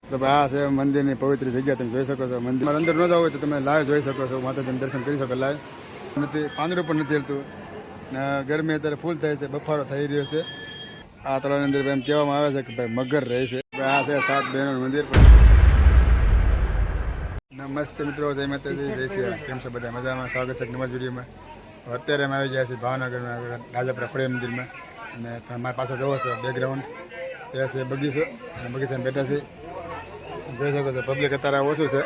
તો આ છે મંદિરની પવિત્ર જગ્યા, તમે જોઈ શકો છો. મંદિર અંદર ન જાવ હોય તો તમે લાઈવ જોઈ શકો છો, માતાજીનું દર્શન કરી શકો લાઈવ. નથી પાંદડું પણ નથી હેલતું ને ગરમી અત્યારે ફૂલ થાય છે, બફારો થઈ રહ્યો છે. આ તળાવની અંદર એમ કહેવામાં આવે છે કે ભાઈ મગર રહે છે. આ છે 7 બહેનોનું મંદિર. નમસ્તે મિત્રો, જય માતાજી, જય શ્રી રામ. કેમ છે બધા? મજામાં? સ્વાગત છે નવા વિડીયોમાં. અત્યારે અમે આવી ગયા છીએ ભાવનગરમાં રાજાપુરા ખોડિયાર મંદિરમાં. અને મારી પાસે જોવો છો બેકગ્રાઉન્ડ એ છે બગીચો, અને બગીચામાં બેઠા છીએ. જોઈ શકો છો પબ્લિક અત્યારે ઓછું છે,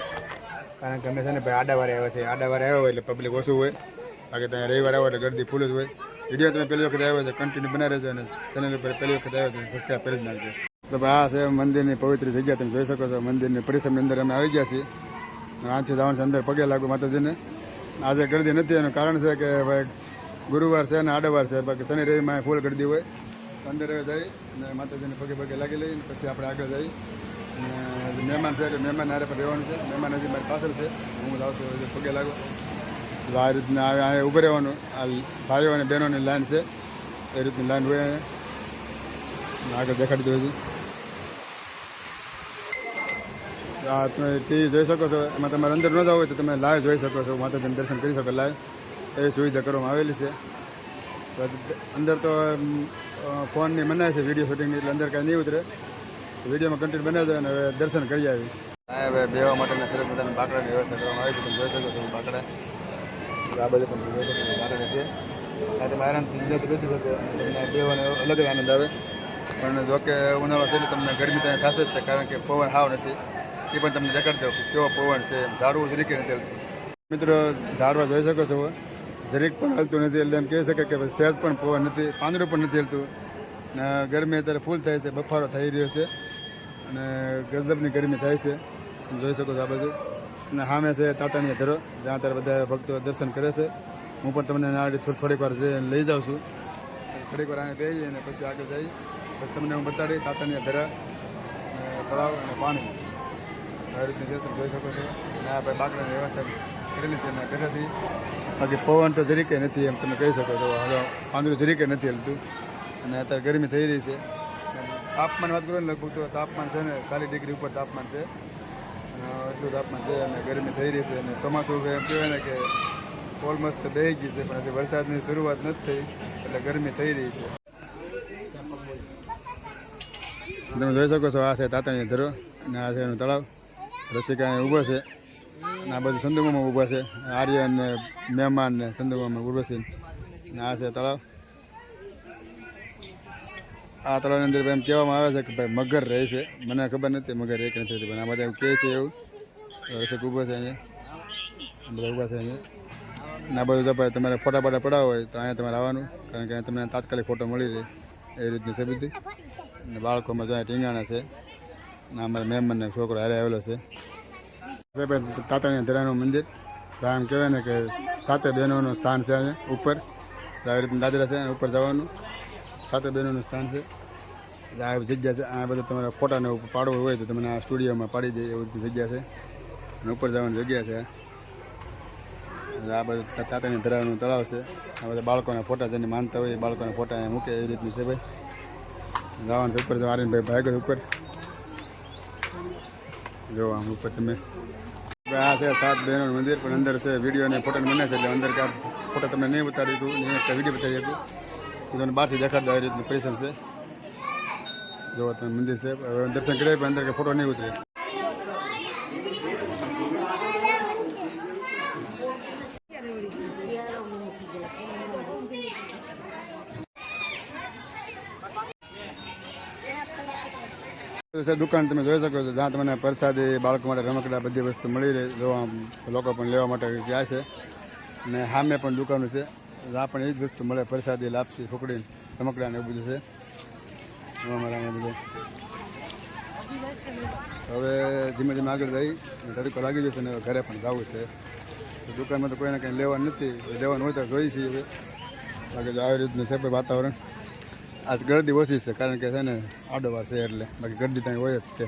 કારણ કે અમે છે ને ભાઈ આડાવારે આવ્યા છીએ. આડાવારે આવ્યા હોય એટલે પબ્લિક ઓછું હોય, બાકી ત્યાં રવિવાર આવો એટલે ગરદી ફૂલ જ હોય. વિડીયો તમે પહેલી વખત આવ્યો છે કન્ટિન્યુ બનાવી રહેજો, અને ચેનલ ઉપર પહેલી વખત આવ્યો છે સબસ્ક્રાઈબ કરી જ નાખજો. તો આ છે મંદિરની પવિત્ર જગ્યા, તમે જોઈ શકો છો. મંદિરની પરિસરની અંદર અમે આવી ગયા છીએ. આથી જવાનું છે અંદર પગે લાગુ માતાજીને. આજે ગરદી નથી, એનું કારણ છે કે ભાઈ ગુરુવાર છે અને આડવાર છે, બાકી શનિ રવિમાં ફૂલ ગરદી હોય. અંદર હવે જઈ અને માતાજીને પગે લાગી લઈ પછી આપણે આગળ જઈ. અને મહેમાન છે એટલે મહેમાન હારે પર રહેવાનું છે. મહેમાન હજી મારી પાછળ છે, હું જ આવશું પગે લાગો. આ રીતના અહીંયા ઊભું રહેવાનું. આ ભાઈઓ અને બહેનોની લાઈન છે, એ રીતની લાઈન હોય અહીંયા. આગળ દેખાડી દઉં છું. આ તમે ટીવી જોઈ શકો છો. એમાં તમારે અંદર ન જવું હોય તો તમે લાઈવ જોઈ શકો છો, માતાજીનું દર્શન કરી શકો લાઈવ. એવી સુવિધા કરવામાં આવેલી છે. અંદર તો ફોનની મનાય છે વિડીયો શૂટિંગની, એટલે અંદર કાંઈ નહીં ઉતરે. વિડીયોમાં કન્ટેન્ટ બનાવજો અને હવે દર્શન કરી આવી. હા, હવે બેવા માટેના સરસ મજાના બાકડાની વ્યવસ્થા કરવામાં આવી છે, તમે જોઈ શકો છો. બાકડા આ બધે પણ જોઈ શકો છો, બાકડા છે. આ તમે આરામથી જગ્યાથી બેસી શકો અને તમને બેવાનો અલગ જ આનંદ આવે. પણ જોકે ઉનાળો છે એટલે તમને ગરમી ત્યાં થશે જ છે, કારણ કે પવન હાવ નથી. એ પણ તમને દેખાડી દઉં કેવો પવન છે. ઝાડવું જરીકે નથી હલતું મિત્રો. ઝાડવા જોઈ શકો છો, જરીક પણ હલતું નથી. એટલે એમ કહી શકે કે સહેજ પણ પવન નથી, પાંદડું પણ નથી હલતું. ને ગરમી અત્યારે ફૂલ થાય છે, બફારો થઈ રહ્યો છે અને ગજબની ગરમી થાય છે, જોઈ શકો છો આ બાજુ. અને સામે છે તાતાણીયા ધરો, જ્યાં અત્યારે બધા ભક્તો દર્શન કરે છે. હું પણ તમને થોડીક વાર લઈ જાઉં છું. થોડીક વાર અહીંયા બેસી અને પછી આગળ જઈ પછી તમને હું બતાડી તાતાણીયા ધરા, તળાવ અને પાણી આ રીતની છે, તમે જોઈ શકો છો. અને આ ભાઈ બાકડાની વ્યવસ્થા કરેલી છે અને બેઠા છીએ. બાકી પવન તો જરીકે નથી, એમ તમે કહી શકો છો. પાંદડું જરીકે નથી હલતું અને અત્યારે ગરમી થઈ રહી છે. તાપમાન વાત કરો ને, લગભગ તો તાપમાન છે ને 40 ડિગ્રી ઉપર તાપમાન છે. એટલું તાપમાન છે અને ગરમી થઈ રહી છે. અને ચોમાસું એમ કહેવાય ને કે ઓલમોસ્ટ બેસી ગઈ છે, પણ હજી વરસાદની શરૂઆત નથી થઈ એટલે ગરમી થઈ રહી છે. તમે જોઈ શકો છો આ છે તાતાણીયા ધરો અને આ છે એનું તળાવ. રસિકા અહીંયા ઊભો છે અને આ બધું સંદુમાં ઊભા છે. આર્યન ને મહેમાન ને સંદુમાં ઊભો છે. અને આ છે તળાવ. આ તળાવની અંદર એમ કહેવામાં આવે છે કે ભાઈ મગર રહે છે. મને ખબર નથી મગર રહે કે નથી, પણ આ બધા એવું કહે છે. એવું રસિક ઊભો છે અહીંયા, બધા ઊભા છે અહીંયા. અને આ બધું ભાઈ તમારે ફોટા પડાવવા હોય તો અહીંયા તમારે આવવાનું, કારણ કે અહીંયા તમને તાત્કાલિક ફોટો મળી રહે એ રીતની છે બધી. અને બાળકોમાં જો ટીંગાણા છે. અને અમારા મહેમાનને છોકરો હારે આવેલો છે. તાતાણીયા ધરાનું મંદિર, ત્યાં એમ કહેવાય ને કે 7 બહેનોનું સ્થાન છે અહીંયા ઉપર. આવી રીતના દાદરા છે અને ઉપર જવાનું 7 બહેનોનું સ્થાન છે. આ જગ્યા છે. આ બધા તમારા ફોટાને પાડવું હોય તો તમને આ સ્ટુડિયોમાં પાડી દે એવી રીતે જગ્યા છે. અને ઉપર જવાની જગ્યા છે. આ બધું તાતાણીયા ધરાનું તળાવ છે. આ બધા બાળકોના ફોટા જેને માનતા હોય એ બાળકોના ફોટા અહીંયા મૂકે એવી રીતનું છે ભાઈ. જવાનું છે ઉપર. આર્યનભાઈ ભાગ્યો ઉપર જો આમ ઉપર તમે. આ છે 7 બહેનોનું મંદિર, પણ અંદર છે વિડીયો અને ફોટો મને છે એટલે અંદર કાંઈ ફોટો તમને નહીં બતાડી દઉં, વિડીયો બતાવી હતું તો તમને બહારથી દેખાડતો આવી રીતનું પરિસર છે. જો તમે મંદિર છે, હવે દર્શન કરે પણ અંદર કે ફોટો નહીં ઉતરે. દુકાન તમે જોઈ શકો છો, જ્યાં તમને પ્રસાદી, બાળકો માટે રમકડા, બધી વસ્તુ મળી રહે. જોવા લોકો પણ લેવા માટે જાય છે. અને સામે પણ દુકાનો છે, જ્યાં પણ એ જ વસ્તુ મળે. પ્રસાદી, લાપસી, ફુકડી, રમકડા ને એવું બધું છે. બધું હવે ધીમે ધીમે આગળ જઈ તડકો લાગી જશે ને ઘરે પણ જવું છે. દુકાનમાં તો કોઈને કંઈ લેવાનું નથી, લેવાનું હોય તો જોઈ છીએ હવે. બાકી આવી રીતનું છે વાતાવરણ. આજ ગરદી ઓછી છે, કારણ કે છે ને આડોવાર છે એટલે, બાકી ગરદી ત્યાં હોય જ તે.